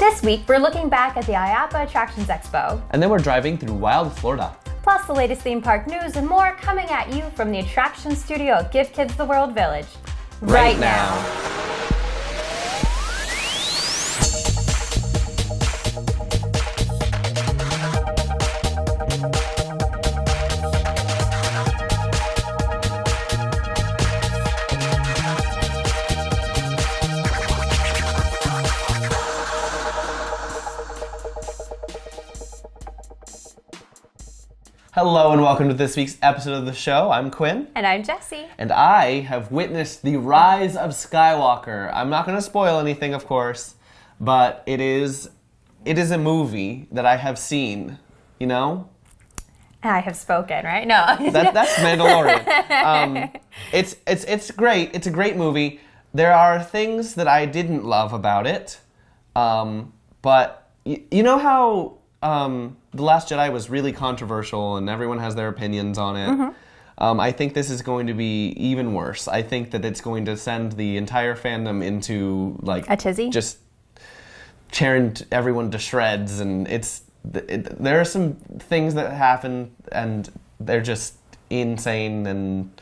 This week, we're looking back at the IAAPA Attractions Expo. And then we're driving through wild Florida. Plus the latest theme park news and more coming at you from the attraction studio at Give Kids the World Village. Right now. Hello and welcome to this week's episode of the show. I'm Quinn. And I'm Jessie. And I have witnessed the rise of Skywalker. I'm not going to spoil anything, of course, but it is a movie that I have seen, you know? I have spoken, right? No. That's Mandalorian. It's great. It's a great movie. There are things that I didn't love about it, but you know how... The Last Jedi was really controversial and everyone has their opinions on it. Mm-hmm. I think this is going to be even worse. I think that it's going to send the entire fandom into, like... a tizzy? Just tearing everyone to shreds, and there are some things that happen and they're just insane. And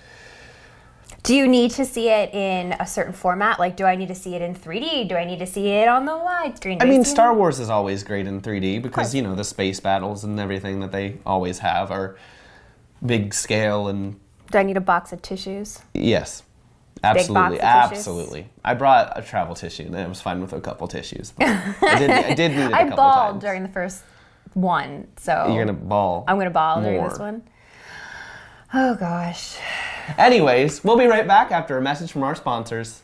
do you need to see it in a certain format? Like, do I need to see it in 3D? Do I need to see it on the widescreen? I mean, Star Wars is always great in 3D because, you know, the space battles and everything that they always have are big scale. And do I need a box of tissues? Yes. Absolutely. Big box of Absolutely. I brought a travel tissue and I was fine with a couple tissues. But I did need it a couple times. I bawled during the first one, so... You're going to bawl. I'm going to bawl more. during this one. Oh, gosh. Anyways, we'll be right back after a message from our sponsors.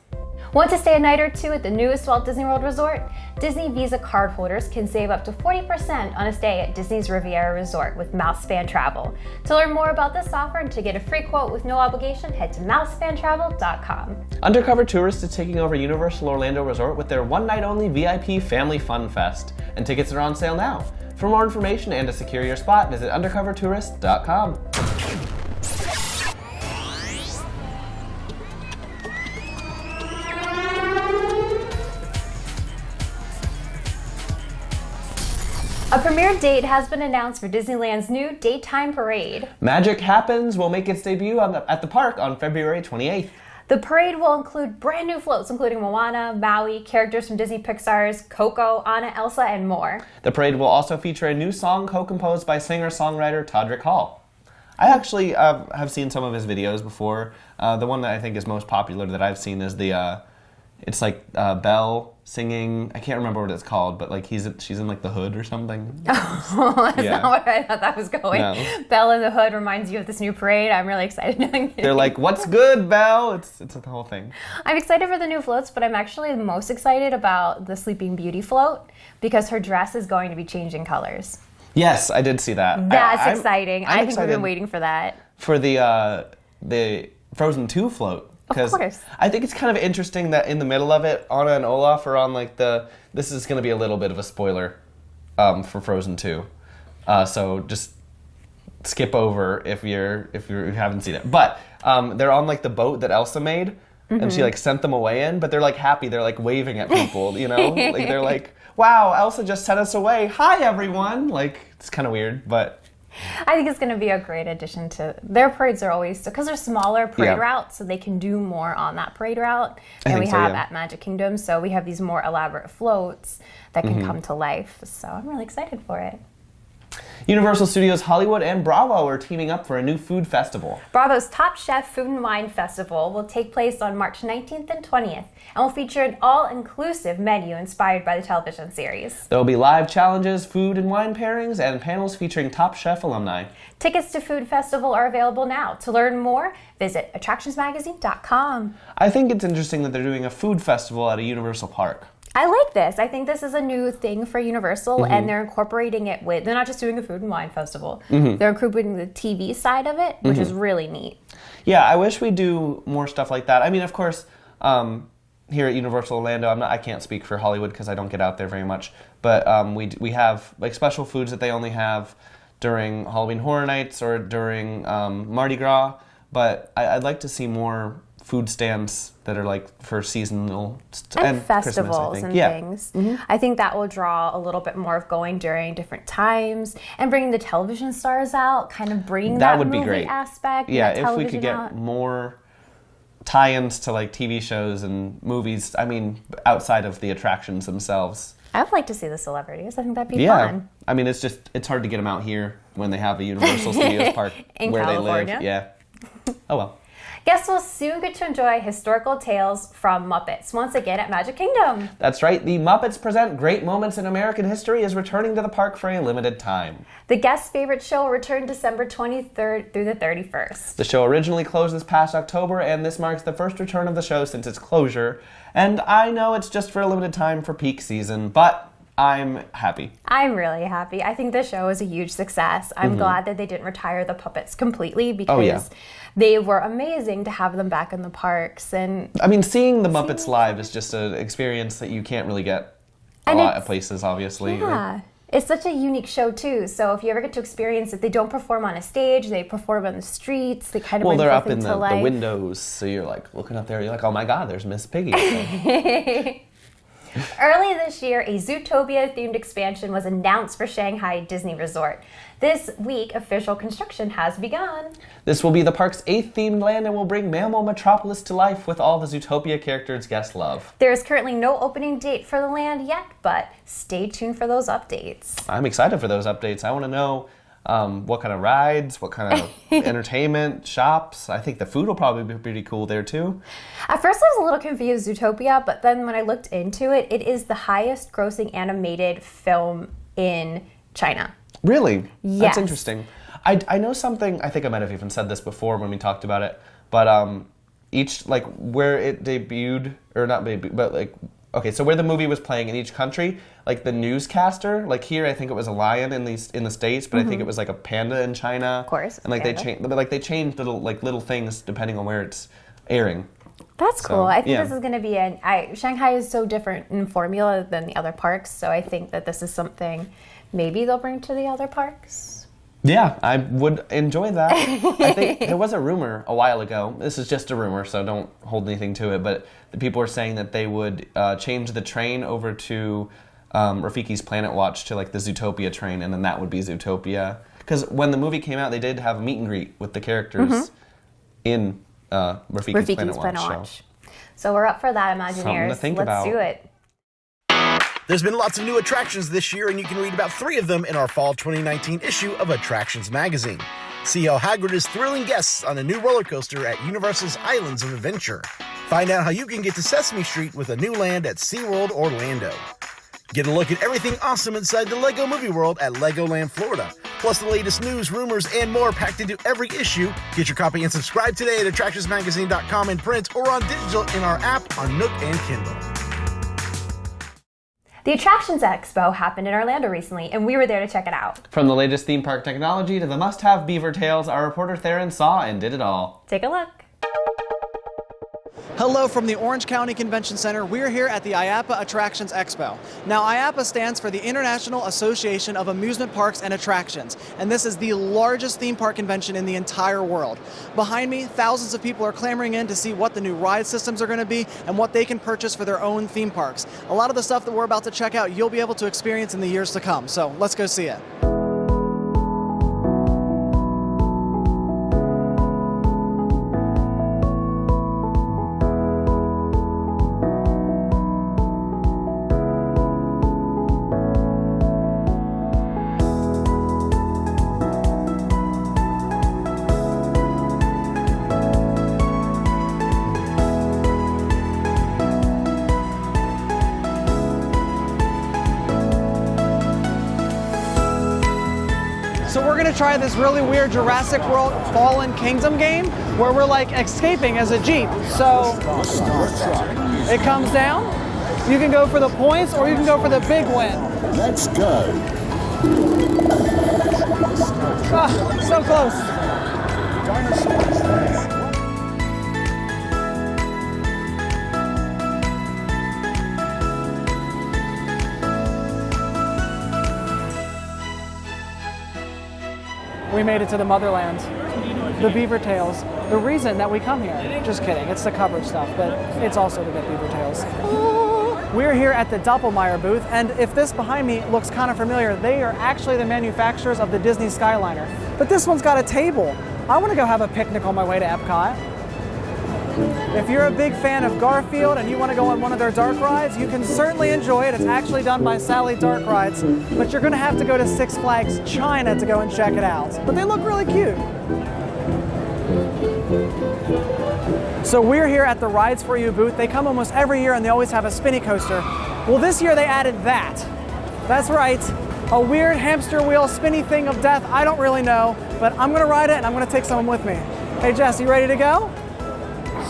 Want to stay a night or two at the newest Walt Disney World Resort? Disney Visa card holders can save up to 40% on a stay at Disney's Riviera Resort with Mousespan Travel. To learn more about this offer and to get a free quote with no obligation, head to mousespantravel.com. Undercover Tourist is taking over Universal Orlando Resort with their one-night-only VIP Family Fun Fest, and tickets are on sale now. For more information and to secure your spot, visit undercovertourist.com. A premiere date has been announced for Disneyland's new daytime parade. Magic Happens will make its debut at the park on February 28th. The parade will include brand new floats, including Moana, Maui, characters from Disney Pixar's Coco, Anna, Elsa, and more. The parade will also feature a new song co-composed by singer-songwriter Todrick Hall. I actually have seen some of his videos before. The one that I think is most popular that I've seen is it's like Belle singing. I can't remember what it's called, but like she's in like the hood or something. Oh, that's not where I thought that was going. No. Belle in the Hood reminds you of this new parade. I'm really excited. They're like, "What's good, Belle?" It's the whole thing. I'm excited for the new floats, but I'm actually most excited about the Sleeping Beauty float because her dress is going to be changing colors. Yes, I did see that. That's exciting. I think excited we've been waiting for that. For the Frozen 2 float. Of course. I think it's kind of interesting that in the middle of it, Anna and Olaf are on like this is going to be a little bit of a spoiler for Frozen 2. So just skip over if you haven't seen it. But they're on like the boat that Elsa made, and she like sent them away in, but they're like happy, they're like waving at people, you know? Like they're like, "Wow, Elsa just sent us away. Hi everyone." Like it's kind of weird, but I think it's going to be a great addition to their parades. Are always because they're smaller parade routes, so they can do more on that parade route than we have at Magic Kingdom. So we have these more elaborate floats that can come to life. So I'm really excited for it. Universal Studios Hollywood and Bravo are teaming up for a new food festival. Bravo's Top Chef Food and Wine Festival will take place on March 19th and 20th and will feature an all-inclusive menu inspired by the television series. There will be live challenges, food and wine pairings, and panels featuring Top Chef alumni. Tickets to Food Festival are available now. To learn more, visit attractionsmagazine.com. I think it's interesting that they're doing a food festival at a Universal park. I like this. I think this is a new thing for Universal, and they're incorporating it with, they're not just doing a food and wine festival. They're incorporating the TV side of it, which is really neat. Yeah, I wish we do more stuff like that. I mean, of course, here at Universal Orlando, I can't speak for Hollywood because I don't get out there very much, but we have like special foods that they only have during Halloween Horror Nights or during Mardi Gras, but I'd like to see more food stands that are like for seasonal and Christmas, festivals I think. and things. I think that will draw a little bit more of going during different times and bringing the television stars out, kind of bringing that would be movie great. aspect. Yeah, that if we could television get out. more tie-ins to like TV shows and movies, I mean, outside of the attractions themselves. I would like to see the celebrities. I think that'd be Yeah, fun. I mean, it's hard to get them out here when they have a Universal Studios park In where California. they live. Yeah. Oh well. Guests will soon get to enjoy historical tales from Muppets once again at Magic Kingdom. That's right. The Muppets Present Great Moments in American History is returning to the park for a limited time. The guest favorite show will return December 23rd through the 31st. The show originally closed this past October, and this marks the first return of the show since its closure. And I know it's just for a limited time for peak season, but I'm happy. I'm really happy. I think the show is a huge success. I'm glad that they didn't retire the puppets completely because they were amazing to have them back in the parks. And I mean, seeing the Muppets live is just an experience that you can't really get a lot of places, obviously. yeah, it's such a unique show too. So if you ever get to experience it, they don't perform on a stage. They perform on the streets. They kind of bring they're up something in to life. the windows, so you're like looking up there. You're like, oh my God, there's Miss Piggy. Early this year, a Zootopia-themed expansion was announced for Shanghai Disney Resort. This week, official construction has begun. This will be the park's 8th themed land and will bring Mammal Metropolis to life with all the Zootopia characters guests love. There is currently no opening date for the land yet, but stay tuned for those updates. I'm excited for those updates. I want to know what kind of rides, what kind of entertainment, shops. I think the food will probably be pretty cool there too. At first I was a little confused, Zootopia, but then when I looked into it, it is the highest grossing animated film in China. Really? Yes. That's interesting. I know something, I think I might have even said this before when we talked about it, but each, like, where it debuted, or not debuted, but like, okay, so where the movie was playing in each country, like the newscaster, like here I think it was a lion in the States, but I think it was like a panda in China. Of course. And like they changed little things depending on where it's airing. That's cool. I think yeah. this is going to be Shanghai is so different in formula than the other parks, so I think that this is something maybe they'll bring to the other parks. Yeah, I would enjoy that. I think there was a rumor a while ago. This is just a rumor, so don't hold anything to it. But the people were saying that they would change the train over to Rafiki's Planet Watch to like the Zootopia train, and then that would be Zootopia. Because when the movie came out, they did have a meet and greet with the characters in Rafiki's Planet Watch. So we're up for that, Imagineers. Something to think about. Let's do it. There's been lots of new attractions this year, and you can read about 3 of them in our fall 2019 issue of Attractions magazine. See how Hagrid is thrilling guests on a new roller coaster at Universal's Islands of Adventure. Find out how you can get to Sesame Street with a new land at SeaWorld Orlando. Get a look at everything awesome inside the Lego Movie World at Legoland, Florida. Plus the latest news, rumors, and more packed into every issue. Get your copy and subscribe today at attractionsmagazine.com in print or on digital in our app on Nook and Kindle. The Attractions Expo happened in Orlando recently, and we were there to check it out. From the latest theme park technology to the must-have beaver tails, our reporter Tharin saw and did it all. Take a look. Hello from the Orange County Convention Center. We're here at the IAAPA Attractions Expo. Now, IAAPA stands for the International Association of Amusement Parks and Attractions, and this is the largest theme park convention in the entire world. Behind me, thousands of people are clamoring in to see what the new ride systems are going to be and what they can purchase for their own theme parks. A lot of the stuff that we're about to check out, you'll be able to experience in the years to come. So let's go see it. So we're gonna try this really weird Jurassic World Fallen Kingdom game where we're like escaping as a Jeep. So it comes down, you can go for the points or you can go for the big win. Let's go. Ah, so close. We made it to the motherland, the beaver tails. the reason that we come here. Just kidding, it's the cover stuff, but it's also to get beaver tails. We're here at the Doppelmayr booth, and if this behind me looks kind of familiar, they are actually the manufacturers of the Disney Skyliner. But this one's got a table. I want to go have a picnic on my way to Epcot. If you're a big fan of Garfield and you want to go on one of their dark rides, you can certainly enjoy it. It's actually done by Sally Dark Rides, but you're going to have to go to Six Flags China to go and check it out. But they look really cute. So we're here at the Rides For You booth. They come almost every year and they always have a spinny coaster. Well, this year they added that. That's right, a weird hamster wheel spinny thing of death. I don't really know, but I'm gonna ride it and I'm gonna take someone with me. Hey Jess, you ready to go?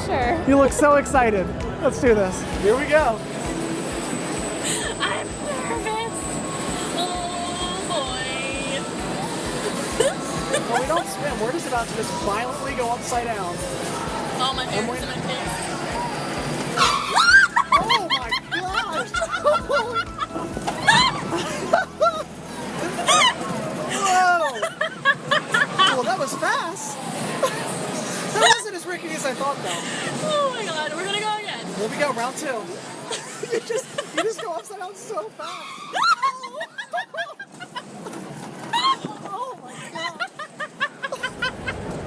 Sure. You look so excited. Let's do this. Here we go. I'm nervous. Oh boy. Well, we don't spin. We're just about to just violently go upside down. Oh, my hair's in my face. Oh my gosh! Whoa! Well, that was fast. That wasn't as risky as I thought, though. Oh my god, we're gonna go again. Here we go, round 2. you just go upside down so fast. Oh my god!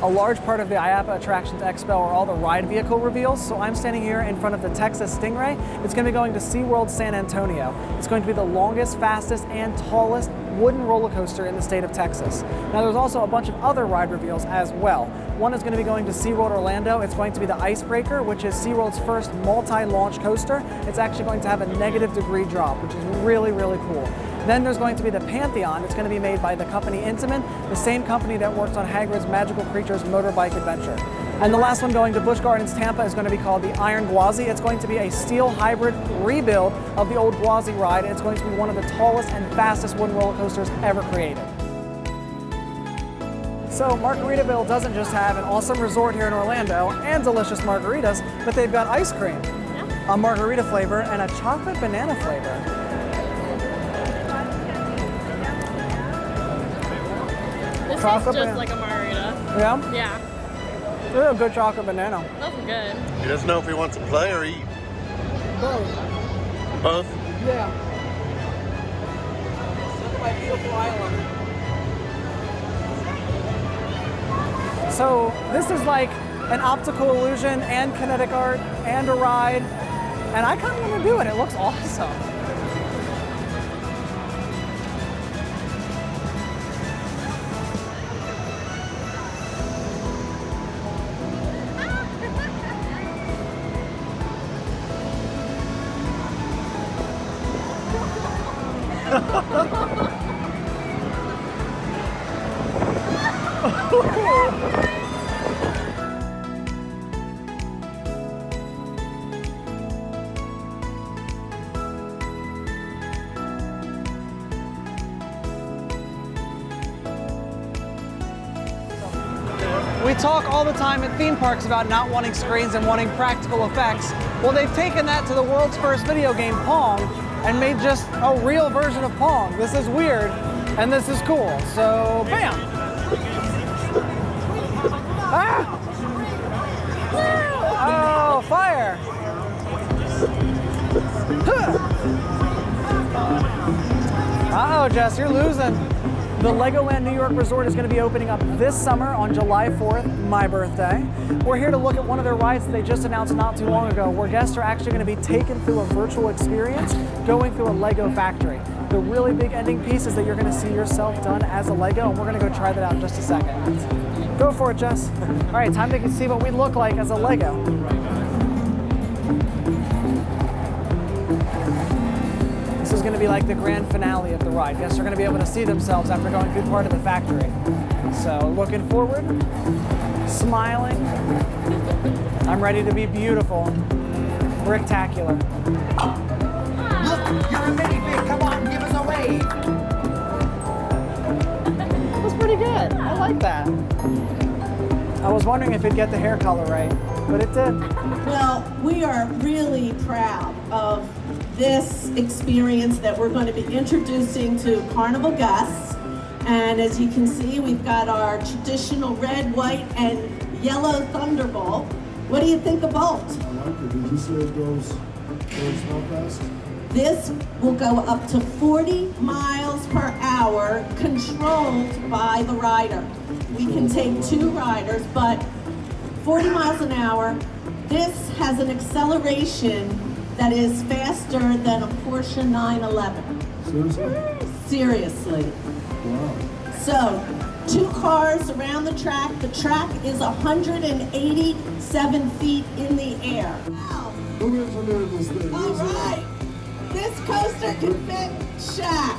A large part of the IAAPA Attractions Expo are all the ride vehicle reveals, so I'm standing here in front of the Texas Stingray. It's going to be going to SeaWorld San Antonio. It's going to be the longest, fastest, and tallest wooden roller coaster in the state of Texas. Now there's also a bunch of other ride reveals as well. One is going to be going to SeaWorld Orlando. It's going to be the Icebreaker, which is SeaWorld's first multi-launch coaster. It's actually going to have a -degree drop, which is really, really cool. Then there's going to be the Pantheon. It's going to be made by the company Intamin, the same company that works on Hagrid's Magical Creatures motorbike adventure. And the last one going to Busch Gardens Tampa is going to be called the Iron Gwazi. It's going to be a steel hybrid rebuild of the old Gwazi ride. It's going to be one of the tallest and fastest wooden roller coasters ever created. So Margaritaville doesn't just have an awesome resort here in Orlando and delicious margaritas, but they've got ice cream, a margarita flavor, and a chocolate banana flavor. This Chocolate tastes just banana. like a margarita. Yeah? Yeah, They're a good chocolate banana. that's good. He doesn't know if he wants to play or eat. Both. Both? Yeah. Look at my beautiful island. So this is like an optical illusion and kinetic art and a ride, and I kind of want to do it. It looks awesome. We talk all the time at theme parks about not wanting screens and wanting practical effects. Well, they've taken that to the world's first video game, Pong, and made just a real version of Pong. This is weird, and this is cool. So, bam! Ah! Oh, fire! Huh. Uh-oh, Jess, you're losing. The Legoland New York Resort is going to be opening up this summer on July 4th, my birthday. We're here to look at one of their rides that they just announced not too long ago, where guests are actually going to be taken through a virtual experience going through a Lego factory. The really big ending piece is that you're going to see yourself done as a Lego, and we're going to go try that out in just a second. Go for it, Jess. All right, time to see what we look like as a Lego. This is going to be like the grand finale of the ride. Guests are going to be able to see themselves after going through part of the factory. So looking forward, smiling. I'm ready to be beautiful, bricktacular. Look, you're a minifig. Come on, give us a wave. That was pretty good. I like that. I was wondering if it'd get the hair color right, but it did. Well, we are really proud of this experience that we're going to be introducing to Carnival guests. And as you can see, we've got our traditional red, white, and yellow Thunderbolt. What do you think of Bolt? I like it. Did you say it goes how fast? This will go up to 40 miles per hour, controlled by the rider. We can take 2 riders, but 40 miles an hour. This has an acceleration that is faster than a Porsche 911. Seriously? Seriously. Wow. So, 2 cars around the track. The track is 187 feet in the air. Wow. Who engineered this thing? All right. This coaster can fit Shaq.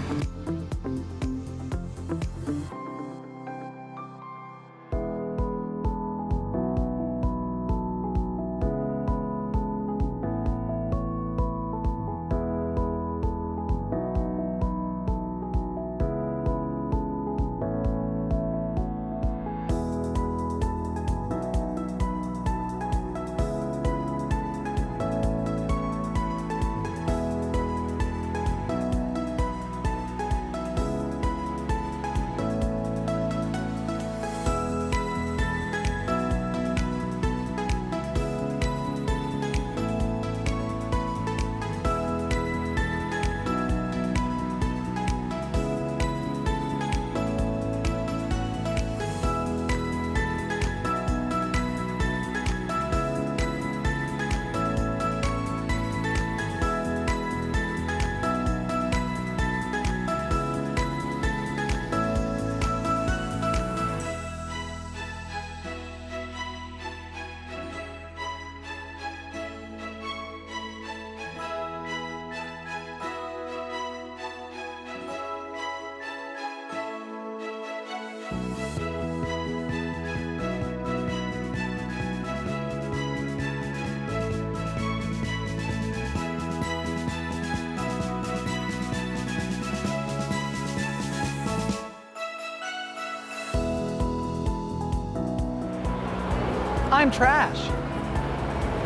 I'm trash.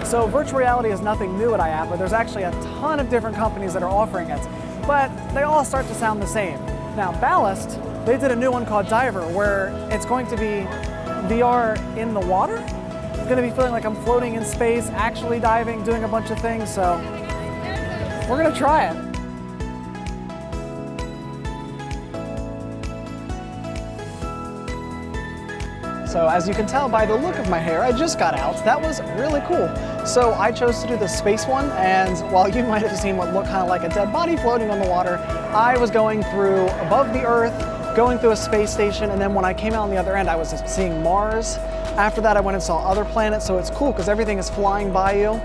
So virtual reality is nothing new at IAAPA. There's actually a ton of different companies that are offering it, but they all start to sound the same. Now Ballast, they did a new one called Diver, where it's going to be VR in the water. I'm gonna be feeling like I'm floating in space, actually diving, doing a bunch of things, so we're gonna try it. So as you can tell by the look of my hair, I just got out. That was really cool. So I chose to do the space one, and while you might have seen what looked kind of like a dead body floating on the water, I was going through above the Earth, going through a space station, and then when I came out on the other end, I was seeing Mars. After that, I went and saw other planets, so it's cool because everything is flying by you.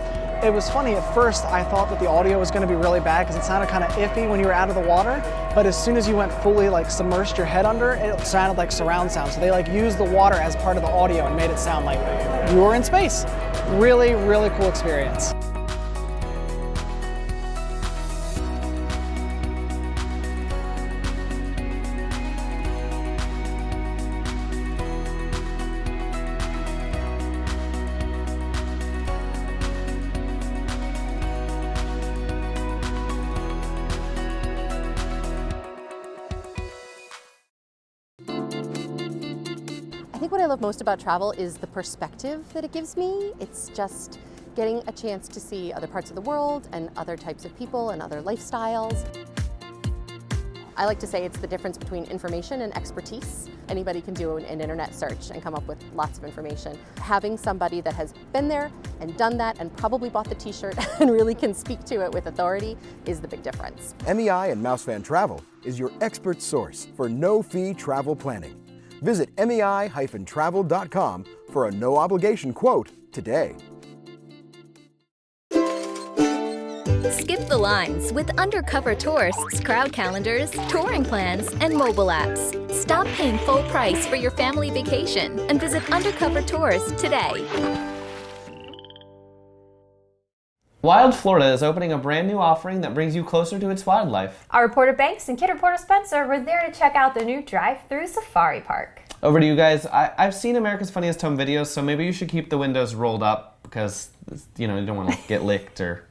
It was funny, at first I thought that the audio was going to be really bad because it sounded kind of iffy when you were out of the water, but as soon as you went fully submerged your head under, it sounded like surround sound. So they used the water as part of the audio and made it sound like you were in space. Really, really cool experience. I think what I love most about travel is the perspective that it gives me. It's just getting a chance to see other parts of the world and other types of people and other lifestyles. I like to say it's the difference between information and expertise. Anybody can do an internet search and come up with lots of information. Having somebody that has been there and done that and probably bought the t-shirt and really can speak to it with authority is the big difference. MEI and Mousefan Travel is your expert source for no-fee travel planning. Visit MEI-travel.com for a no-obligation quote today. Skip the lines with undercover tourists, crowd calendars, touring plans, and mobile apps. Stop paying full price for your family vacation and visit Undercover Tours today. Wild Florida is opening a brand new offering that brings you closer to its wildlife. Our reporter Banks and kid reporter Spencer were there to check out the new Drive-Thru Safari Park. Over to you guys. I've seen America's Funniest Home Videos, so maybe you should keep the windows rolled up because, you don't want to get licked or...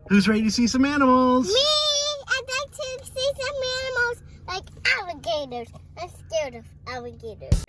Who's ready to see some animals? Me! I'd like to see some animals like alligators. I'm scared of alligators.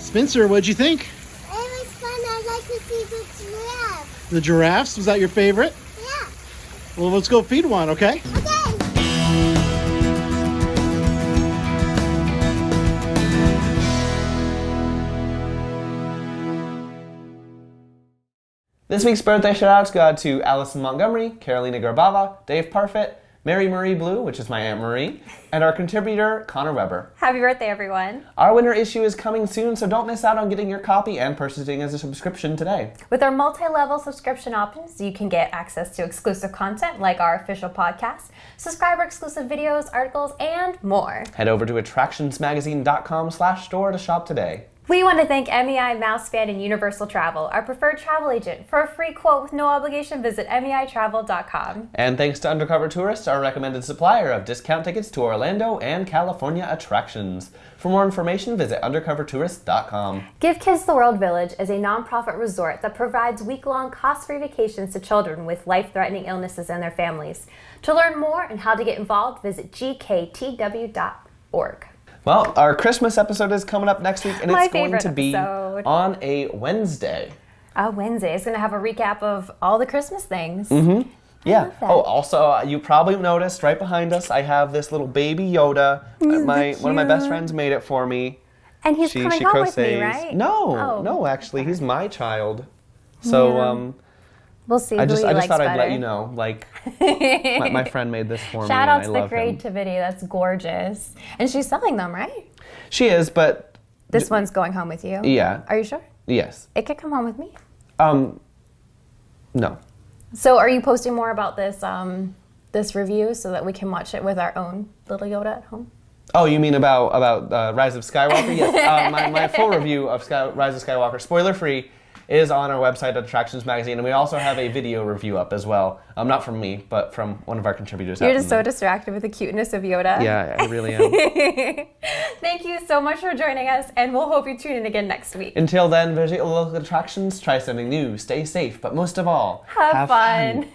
Spencer, what'd you think? It was fun. I'd like to see the giraffes. The giraffes? Was that your favorite? Yeah. Well, let's go feed one, okay? Okay. This week's birthday shout-outs go out to Allison Montgomery, Carolina Garbava, Dave Parfit, Mary Marie Blue, which is my Aunt Marie, and our contributor, Connor Weber. Happy birthday, everyone. Our winter issue is coming soon, so don't miss out on getting your copy and purchasing as a subscription today. With our multi-level subscription options, you can get access to exclusive content like our official podcast, subscriber-exclusive videos, articles, and more. Head over to attractionsmagazine.com/store to shop today. We want to thank MEI, Mousefan, and Universal Travel, our preferred travel agent. For a free quote with no obligation, visit MEItravel.com. And thanks to Undercover Tourist, our recommended supplier of discount tickets to Orlando and California attractions. For more information, visit undercovertourist.com. Give Kids the World Village is a nonprofit resort that provides week-long cost-free vacations to children with life-threatening illnesses and their families. To learn more and how to get involved, visit gktw.org. Well, our Christmas episode is coming up next week, and My it's going to be favorite episode. on a Wednesday. A Wednesday. It's going to have a recap of all the Christmas things. Mm-hmm. Yeah. love that. Oh, also, you probably noticed right behind us, I have this little baby Yoda. One of my best friends made it for me. And he's coming home with me, right? No, actually, he's my child. So, we'll see. I just likes thought better. I'd let you know, like, my friend made this for me, Shout and out I to the love him. creativity. That's gorgeous. And she's selling them, right? She is, but This one's going home with you. Yeah. Are you sure? Yes. It could come home with me. No. So are you posting more about this this review so that we can watch it with our own little Yoda at home? Oh, you mean about Rise of Skywalker? Yes. My full review of Rise of Skywalker, spoiler-free, is on our website at Attractions Magazine, and we also have a video review up as well. Not from me, but from one of our contributors. You're just so distracted with the cuteness of Yoda. Yeah, I really am. Thank you so much for joining us, and we'll hope you tune in again next week. Until then, visit your local attractions, try something new, stay safe, but most of all, Have fun.